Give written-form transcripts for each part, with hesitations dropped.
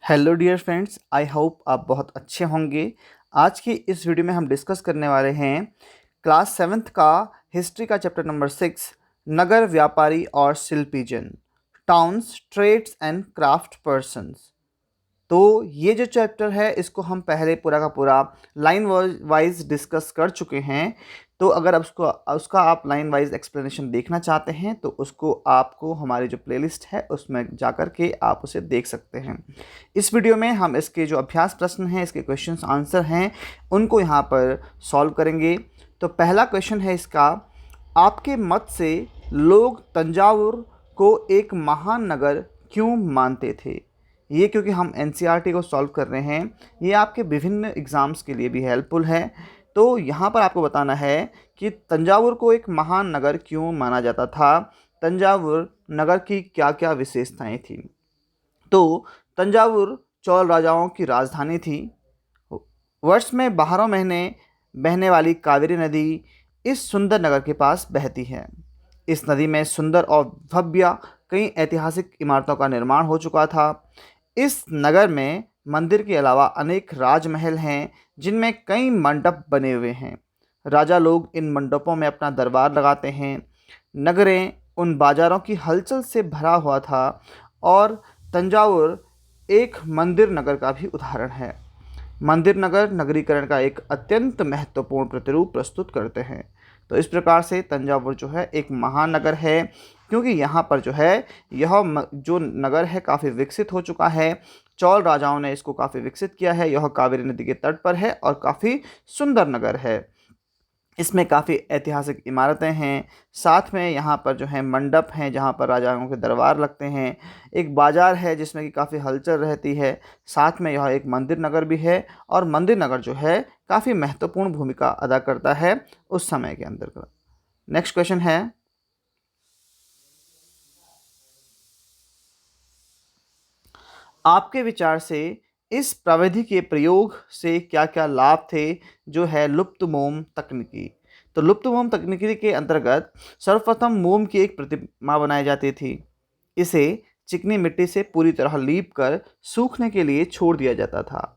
Hello dear friends, I hope आप बहुत अच्छे होंगे। आज की इस वीडियो में हम डिस्कस करने वाले हैं क्लास 7th का हिस्ट्री का चैप्टर नंबर 6, नगर व्यापारी और शिल्पी जन, towns trades and craft persons. तो ये जो चैप्टर है इसको हम पहले पूरा का पूरा लाइन वाइज डिस्कस कर चुके हैं। तो अगर उसको उसका आप लाइन वाइज एक्सप्लेनेशन देखना चाहते हैं तो उसको आपको हमारी जो प्लेलिस्ट है उसमें जाकर के आप उसे देख सकते हैं। इस वीडियो में हम इसके जो अभ्यास प्रश्न हैं, इसके क्वेश्चंस आंसर हैं, उनको यहाँ पर सॉल्व करेंगे। तो पहला क्वेश्चन है इसका, आपके मत से लोग तंजावुर को एक महान नगर क्यों मानते थे? ये क्योंकि हम एनसीईआरटी को सॉल्व कर रहे हैं, ये आपके विभिन्न एग्ज़ाम्स के लिए भी हेल्पफुल है। तो यहाँ पर आपको बताना है कि तंजावुर को एक महान नगर क्यों माना जाता था, तंजावुर नगर की क्या क्या विशेषताएं थी। तो तंजावुर चोल राजाओं की राजधानी थी। वर्ष में 12 महीने बहने वाली कावेरी नदी इस सुंदर नगर के पास बहती है। इस नदी में सुंदर और भव्य कई ऐतिहासिक इमारतों का निर्माण हो चुका था। इस नगर में मंदिर के अलावा अनेक राजमहल हैं जिनमें कई मंडप बने हुए हैं। राजा लोग इन मंडपों में अपना दरबार लगाते हैं। नगरें उन बाजारों की हलचल से भरा हुआ था और तंजावुर एक मंदिर नगर का भी उदाहरण है। मंदिर नगर नगरीकरण का एक अत्यंत महत्वपूर्ण प्रतिरूप प्रस्तुत करते हैं। तो इस प्रकार से तंजावुर जो है एक महानगर है, क्योंकि यहाँ पर जो है जो नगर है काफ़ी विकसित हो चुका है। चोल राजाओं ने इसको काफ़ी विकसित किया है। यह कावेरी नदी के तट पर है और काफ़ी सुंदर नगर है। इसमें काफ़ी ऐतिहासिक इमारतें हैं, साथ में यहाँ पर जो है मंडप हैं जहाँ पर राजाओं के दरबार लगते हैं। एक बाज़ार है जिसमें कि काफ़ी हलचल रहती है। साथ में यह एक मंदिर नगर भी है और मंदिर नगर जो है काफ़ी महत्वपूर्ण भूमिका अदा करता है उस समय के अंदर का। नेक्स्ट क्वेश्चन है, आपके विचार से इस प्रविधि के प्रयोग से क्या क्या लाभ थे जो है लुप्त मोम तकनीकी? तो लुप्त मोम तकनीकी के अंतर्गत सर्वप्रथम मोम की एक प्रतिमा बनाई जाती थी। इसे चिकनी मिट्टी से पूरी तरह लीप कर सूखने के लिए छोड़ दिया जाता था।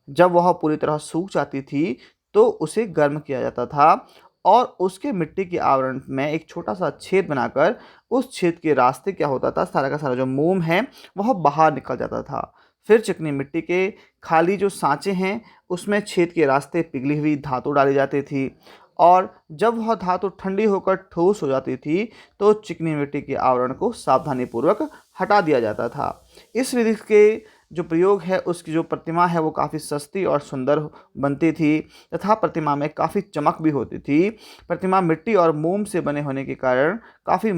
जब वह पूरी तरह सूख जाती थी तो उसे गर्म किया जाता था और उसके मिट्टी के आवरण में एक छोटा सा छेद बनाकर उस छेद के रास्ते क्या होता था, सारा का सारा जो मोम है वह बाहर निकल जाता था। फिर चिकनी मिट्टी के खाली जो सांचे हैं उसमें छेद के रास्ते पिघली हुई धातु डाली जाती थी और जब वह धातु ठंडी होकर ठोस हो जाती थी तो चिकनी मिट्टी के आवरण को सावधानीपूर्वक हटा दिया जाता था। इस विधि के जो प्रयोग है उसकी जो प्रतिमा है वो काफ़ी सस्ती और सुंदर बनती थी तथा प्रतिमा में काफ़ी चमक भी होती थी। प्रतिमा मिट्टी और मोम से बने होने के कारण काफ़ी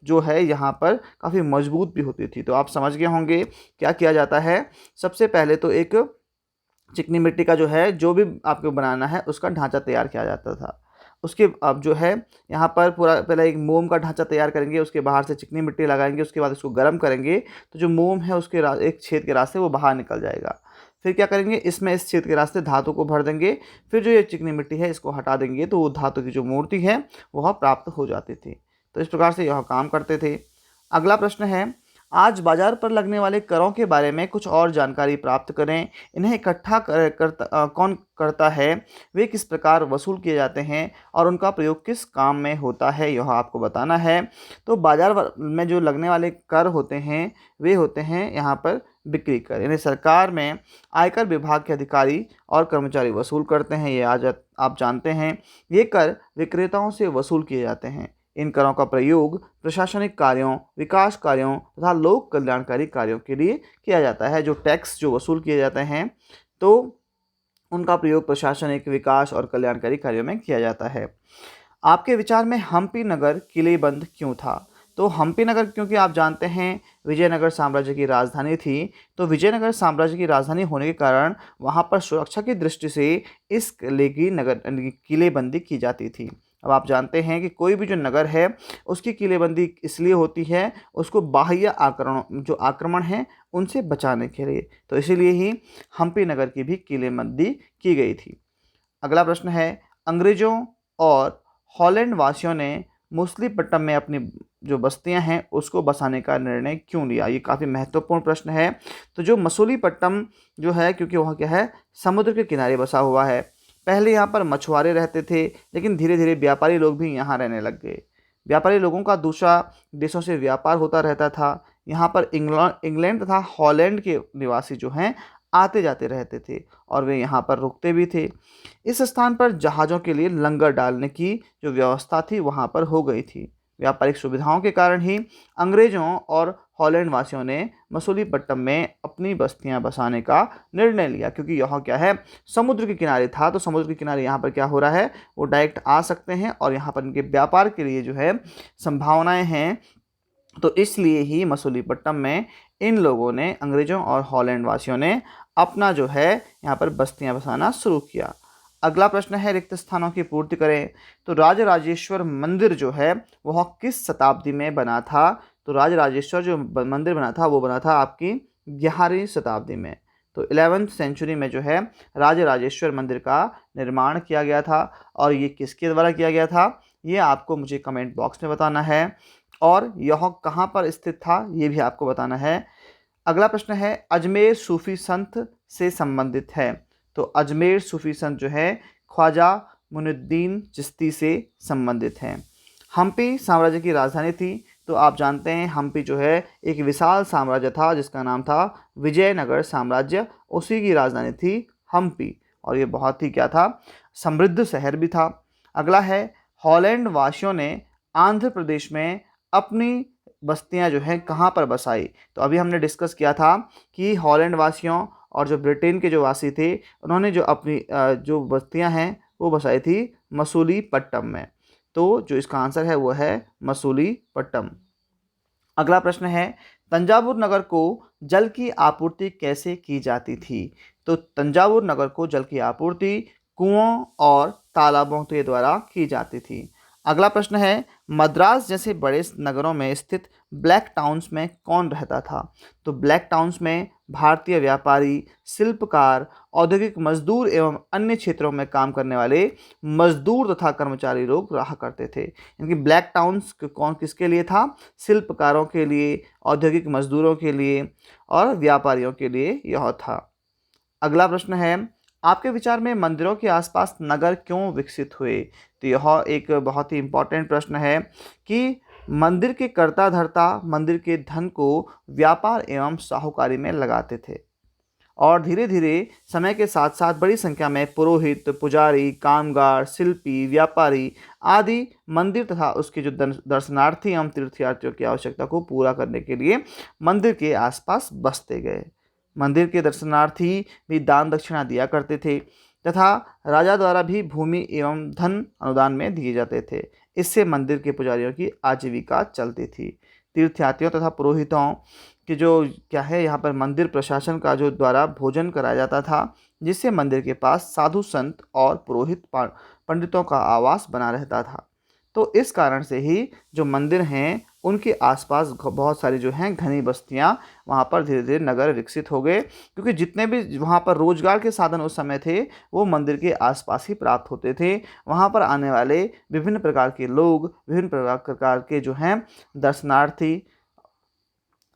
जो है यहाँ पर काफ़ी मजबूत भी होती थी। तो आप समझ गए होंगे क्या किया जाता है। सबसे पहले तो एक चिकनी मिट्टी का जो है जो भी आपको बनाना है उसका ढांचा तैयार किया जाता था। उसके अब जो है यहाँ पर पूरा पहले एक मोम का ढांचा तैयार करेंगे, उसके बाहर से चिकनी मिट्टी लगाएंगे, उसके बाद इसको गर्म करेंगे तो जो मोम है उसके एक छेद के रास्ते वो बाहर निकल जाएगा। फिर क्या करेंगे, इसमें इस छेद के रास्ते धातु को भर देंगे। फिर जो ये चिकनी मिट्टी है इसको हटा देंगे तो वो धातु की जो मूर्ति है वह प्राप्त हो जाती थी। तो इस प्रकार से यह काम करते थे। अगला प्रश्न है, आज बाजार पर लगने वाले करों के बारे में कुछ और जानकारी प्राप्त करें। इन्हें इकट्ठा कौन करता है, वे किस प्रकार वसूल किए जाते हैं और उनका प्रयोग किस काम में होता है, यह आपको बताना है। तो बाजार में जो लगने वाले कर होते हैं वे होते हैं यहाँ पर बिक्री कर। इन्हें सरकार में आयकर विभाग के अधिकारी और कर्मचारी वसूल करते हैं, ये आज आप जानते हैं। ये कर विक्रेताओं से वसूल किए जाते हैं। इन करों का प्रयोग प्रशासनिक कार्यों, विकास कार्यों तथा लोक कल्याणकारी कार्यों के लिए किया जाता है। जो टैक्स जो वसूल किए जाते हैं तो उनका प्रयोग प्रशासनिक, विकास और कल्याणकारी कार्यों में किया जाता है। आपके विचार में हम्पी नगर किलेबंद क्यों था? तो हम्पी नगर क्योंकि आप जानते हैं विजयनगर साम्राज्य की राजधानी थी। तो विजयनगर साम्राज्य की राजधानी होने के कारण वहाँ पर सुरक्षा की दृष्टि से इस किले की किलेबंदी की जाती थी। अब आप जानते हैं कि कोई भी जो नगर है उसकी किलेबंदी इसलिए होती है उसको बाह्य आक्रमण है उनसे बचाने के लिए। तो इसीलिए ही हम्पी नगर की भी किलेबंदी की गई थी। अगला प्रश्न है, अंग्रेजों और हॉलैंड वासियों ने मछलीपट्टनम में अपनी जो बस्तियां हैं उसको बसाने का निर्णय क्यों लिया? ये काफ़ी महत्वपूर्ण प्रश्न है। तो जो मछलीपट्टनम जो है, क्योंकि वह क्या है, समुद्र के किनारे बसा हुआ है। पहले यहाँ पर मछुआरे रहते थे, लेकिन धीरे धीरे व्यापारी लोग भी यहाँ रहने लग गए। व्यापारी लोगों का दूसरा देशों से व्यापार होता रहता था। यहाँ पर इंग्लैंड तथा हॉलैंड के निवासी जो हैं आते जाते रहते थे और वे यहाँ पर रुकते भी थे। इस स्थान पर जहाज़ों के लिए लंगर डालने की जो व्यवस्था थी वहाँ पर हो गई थी। व्यापारिक सुविधाओं के कारण ही अंग्रेज़ों और हॉलैंड वासियों ने मछलीपट्टनम में अपनी बस्तियां बसाने का निर्णय लिया, क्योंकि यहाँ क्या है, समुद्र के किनारे था। तो समुद्र के किनारे यहाँ पर क्या हो रहा है, वो डायरेक्ट आ सकते हैं और यहाँ पर इनके व्यापार के लिए जो है संभावनाएं हैं। तो इसलिए ही मछलीपट्टनम में इन लोगों ने, अंग्रेज़ों और हॉलैंड वासियों ने अपना जो है यहाँ पर बस्तियां बसाना शुरू किया। अगला प्रश्न है, रिक्त स्थानों की पूर्ति करें। तो राजराजेश्वर मंदिर जो है वह किस शताब्दी में बना था? तो राजराजेश्वर जो मंदिर बना था वो बना था आपकी 11वीं शताब्दी में। तो 11th सेंचुरी में जो है राजराजेश्वर मंदिर का निर्माण किया गया था। और ये किसके द्वारा किया गया था, ये आपको मुझे कमेंट बॉक्स में बताना है। और यह कहाँ पर स्थित था ये भी आपको बताना है। अगला प्रश्न है, अजमेर सूफी संत से संबंधित है। तो अजमेर सूफी संत जो है ख्वाजा मुइनुद्दीन चिश्ती से संबंधित हैं। हम्पी साम्राज्य की राजधानी थी। तो आप जानते हैं हम्पी जो है एक विशाल साम्राज्य था जिसका नाम था विजयनगर साम्राज्य, उसी की राजधानी थी हम्पी। और ये बहुत ही क्या था, समृद्ध शहर भी था। अगला है, हॉलैंड वासियों ने आंध्र प्रदेश में अपनी बस्तियां जो हैं कहाँ पर बसाई? तो अभी हमने डिस्कस किया था कि हॉलैंड वासियों और जो ब्रिटेन के जो वासी थे उन्होंने जो अपनी जो बस्तियां हैं वो बसाई थी मछलीपट्टनम में। तो जो इसका आंसर है वो है मछलीपट्टनम। अगला प्रश्न है, तंजावुर नगर को जल की आपूर्ति कैसे की जाती थी? तो तंजावुर नगर को जल की आपूर्ति कुओं और तालाबों के द्वारा की जाती थी। अगला प्रश्न है, मद्रास जैसे बड़े नगरों में स्थित ब्लैक टाउन्स में कौन रहता था? तो ब्लैक टाउन्स में भारतीय व्यापारी, शिल्पकार, औद्योगिक मजदूर एवं अन्य क्षेत्रों में काम करने वाले मजदूर तथा कर्मचारी लोग रहा करते थे। इनकी ब्लैक टाउन्स कौन किसके लिए था? शिल्पकारों के लिए, औद्योगिक मजदूरों के लिए और व्यापारियों के लिए यह था। अगला प्रश्न है, आपके विचार में मंदिरों के आसपास नगर क्यों विकसित हुए? तो यह एक बहुत ही इम्पोर्टेंट प्रश्न है कि मंदिर के कर्ता धर्ता मंदिर के धन को व्यापार एवं साहूकारी में लगाते थे और धीरे धीरे समय के साथ साथ बड़ी संख्या में पुरोहित, पुजारी, कामगार, शिल्पी, व्यापारी आदि मंदिर तथा उसके जो दर्शनार्थी एवं तीर्थयात्रियों की आवश्यकता को पूरा करने के लिए मंदिर के आसपास बसते गए। मंदिर के दर्शनार्थी भी दान दक्षिणा दिया करते थे तथा राजा द्वारा भी भूमि एवं धन अनुदान में दिए जाते थे। इससे मंदिर के पुजारियों की आजीविका चलती थी। तीर्थयात्रियों तथा पुरोहितों कि जो क्या है यहाँ पर मंदिर प्रशासन का जो द्वारा भोजन कराया जाता था, जिससे मंदिर के पास साधु संत और पुरोहित पंडितों का आवास बना रहता था। तो इस कारण से ही जो मंदिर हैं उनके आसपास बहुत सारी जो हैं घनी बस्तियां वहाँ पर धीरे धीरे नगर विकसित हो गए, क्योंकि जितने भी वहाँ पर रोजगार के साधन उस समय थे वो मंदिर के आसपास ही प्राप्त होते थे। वहाँ पर आने वाले विभिन्न प्रकार के लोग, विभिन्न प्रकार के जो हैं दर्शनार्थी,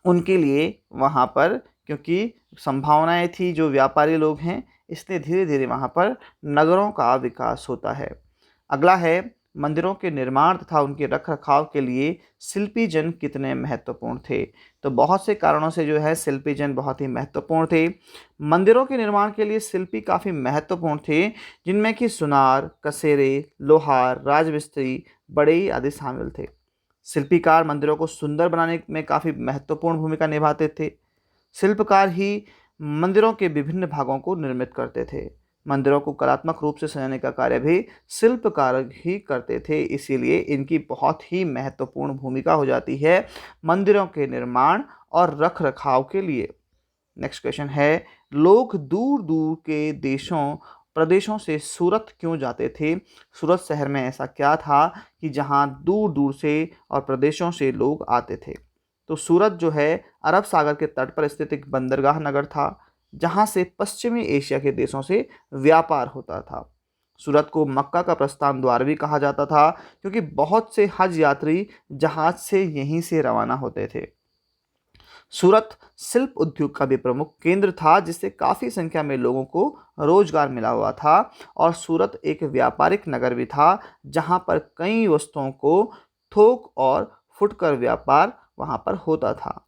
उनके लिए वहाँ पर क्योंकि संभावनाएं थी, जो व्यापारी लोग हैं, इसलिए धीरे धीरे वहाँ पर नगरों का विकास होता है। अगला है, मंदिरों के निर्माण तथा उनके रखरखाव के लिए शिल्पी जन कितने महत्वपूर्ण थे? तो बहुत से कारणों से जो है शिल्पी जन बहुत ही महत्वपूर्ण थे। मंदिरों के निर्माण के लिए शिल्पी काफ़ी महत्वपूर्ण थे, जिनमें कि सुनार, कसेरे, लोहार, राजमिस्त्री, बढ़ई आदि शामिल थे। शिल्पीकार मंदिरों को सुंदर बनाने में काफ़ी महत्वपूर्ण भूमिका निभाते थे। शिल्पकार ही मंदिरों के विभिन्न भागों को निर्मित करते थे। मंदिरों को कलात्मक रूप से सजाने का कार्य भी शिल्पकार ही करते थे, इसीलिए इनकी बहुत ही महत्वपूर्ण भूमिका हो जाती है मंदिरों के निर्माण और रख रखाव के लिए। नेक्स्ट क्वेश्चन है, लोग दूर दूर के देशों प्रदेशों से सूरत क्यों जाते थे? सूरत शहर में ऐसा क्या था कि जहां दूर दूर से और प्रदेशों से लोग आते थे? तो सूरत जो है अरब सागर के तट पर स्थित एक बंदरगाह नगर था, जहां से पश्चिमी एशिया के देशों से व्यापार होता था। सूरत को मक्का का प्रस्थान द्वार भी कहा जाता था, क्योंकि बहुत से हज यात्री जहाज से यहीं से रवाना होते थे। सूरत शिल्प उद्योग का भी प्रमुख केंद्र था, जिससे काफ़ी संख्या में लोगों को रोजगार मिला हुआ था। और सूरत एक व्यापारिक नगर भी था, जहां पर कई वस्तुओं को थोक और फुटकर व्यापार वहां पर होता था।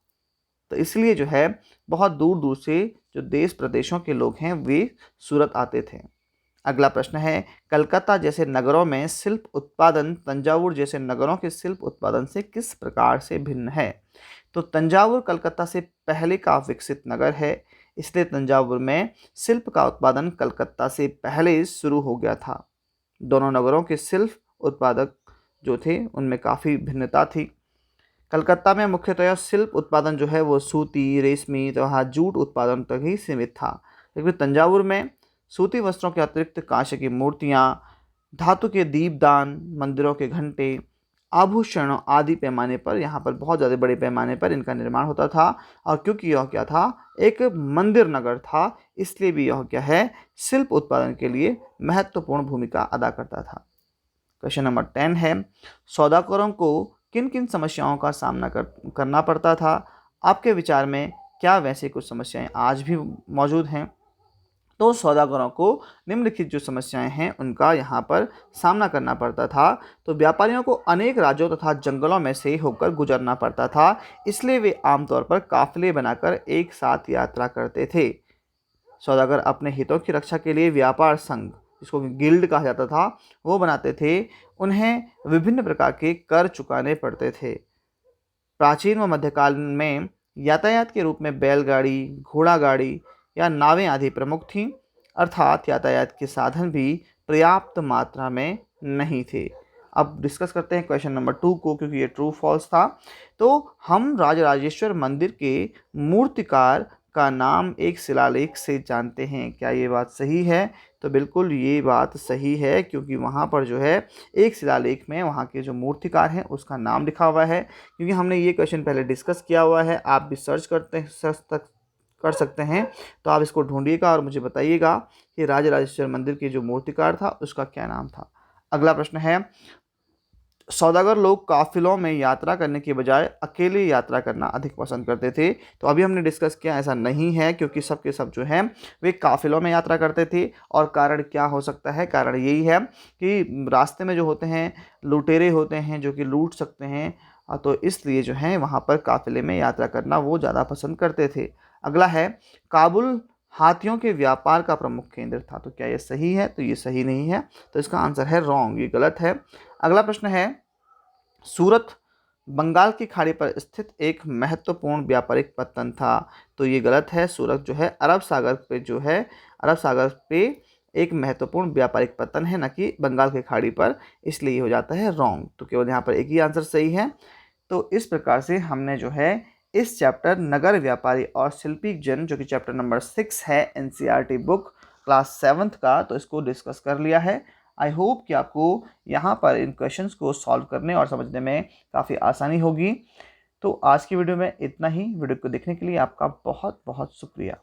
तो इसलिए जो है बहुत दूर दूर से जो देश प्रदेशों के लोग हैं वे सूरत आते थे। अगला प्रश्न है, कलकत्ता जैसे नगरों में शिल्प उत्पादन तंजावुर जैसे नगरों के शिल्प उत्पादन से किस प्रकार से भिन्न है? तो तंजावुर कलकत्ता से पहले का विकसित नगर है, इसलिए तंजावुर में शिल्प का उत्पादन कलकत्ता से पहले शुरू हो गया था। दोनों नगरों के शिल्प उत्पादक जो थे उनमें काफ़ी भिन्नता थी। कलकत्ता में मुख्यतः शिल्प उत्पादन जो है वो सूती, रेशमी तथा जूट उत्पादन तक ही सीमित था, लेकिन तंजावुर में सूती वस्त्रों के अतिरिक्त कांस्य की मूर्तियाँ, धातु के दीपदान, मंदिरों के घंटे, आभूषणों आदि पैमाने पर यहाँ पर बहुत ज़्यादा बड़े पैमाने पर इनका निर्माण होता था। और क्योंकि यह क्या था, एक मंदिर नगर था, इसलिए भी यह क्या है, शिल्प उत्पादन के लिए महत्वपूर्ण भूमिका अदा करता था। क्वेश्चन नंबर 10 है, सौदागरों को किन किन समस्याओं का सामना करना पड़ता था? आपके विचार में क्या वैसे कुछ समस्याएं आज भी मौजूद हैं? तो सौदागरों को निम्नलिखित जो समस्याएं हैं उनका यहाँ पर सामना करना पड़ता था। तो व्यापारियों को अनेक राज्यों तथा जंगलों में से होकर गुजरना पड़ता था, इसलिए वे आमतौर पर काफिले बनाकर एक साथ यात्रा करते थे। सौदागर अपने हितों की रक्षा के लिए व्यापार संघ, जिसको गिल्ड कहा जाता था, वो बनाते थे। उन्हें विभिन्न प्रकार के कर चुकाने पड़ते थे। प्राचीन व मध्यकाल में यातायात के रूप में बैलगाड़ी, घोड़ा गाड़ी या नावें आदि प्रमुख थीं, अर्थात यातायात के साधन भी पर्याप्त मात्रा में नहीं थे। अब डिस्कस करते हैं क्वेश्चन नंबर 2 को, क्योंकि ये ट्रू फॉल्स था। तो हम राजराजेश्वर मंदिर के मूर्तिकार का नाम एक शिलालेख से जानते हैं, क्या ये बात सही है? तो बिल्कुल ये बात सही है, क्योंकि वहाँ पर जो है एक शिलालेख में वहाँ के जो मूर्तिकार हैं उसका नाम लिखा हुआ है। क्योंकि हमने ये क्वेश्चन पहले डिस्कस किया हुआ है, आप भी सर्च कर सकते हैं, तो आप इसको ढूंढिएगा और मुझे बताइएगा कि राजराजेश्वर मंदिर के जो मूर्तिकार था उसका क्या नाम था। अगला प्रश्न है, सौदागर लोग काफिलों में यात्रा करने के बजाय अकेले यात्रा करना अधिक पसंद करते थे। तो अभी हमने डिस्कस किया ऐसा नहीं है, क्योंकि सब के सब जो हैं वे काफिलों में यात्रा करते थे। और कारण क्या हो सकता है? कारण यही है कि रास्ते में जो होते हैं लुटेरे होते हैं जो कि लूट सकते हैं, तो इसलिए जो है वहाँ पर काफिले में यात्रा करना वो ज़्यादा पसंद करते थे। अगला है, काबुल हाथियों के व्यापार का प्रमुख केंद्र था। तो क्या ये सही है? तो ये सही नहीं है, तो इसका आंसर है रॉन्ग, ये गलत है। अगला प्रश्न है, सूरत बंगाल की खाड़ी पर स्थित एक महत्वपूर्ण व्यापारिक पत्तन था। तो ये गलत है। सूरत जो है अरब सागर पे एक महत्वपूर्ण व्यापारिक पत्तन है, न कि बंगाल की खाड़ी पर, इसलिए ये हो जाता है रॉन्ग। तो केवल यहाँ पर एक ही आंसर सही है। तो इस प्रकार से हमने जो है इस चैप्टर नगर व्यापारी और शिल्पी जन, जो कि चैप्टर नंबर 6 है एनसीईआरटी बुक क्लास 7th का, तो इसको डिस्कस कर लिया है। आई होप कि आपको यहाँ पर इन क्वेश्चंस को सॉल्व करने और समझने में काफ़ी आसानी होगी। तो आज की वीडियो में इतना ही। वीडियो को देखने के लिए आपका बहुत बहुत शुक्रिया।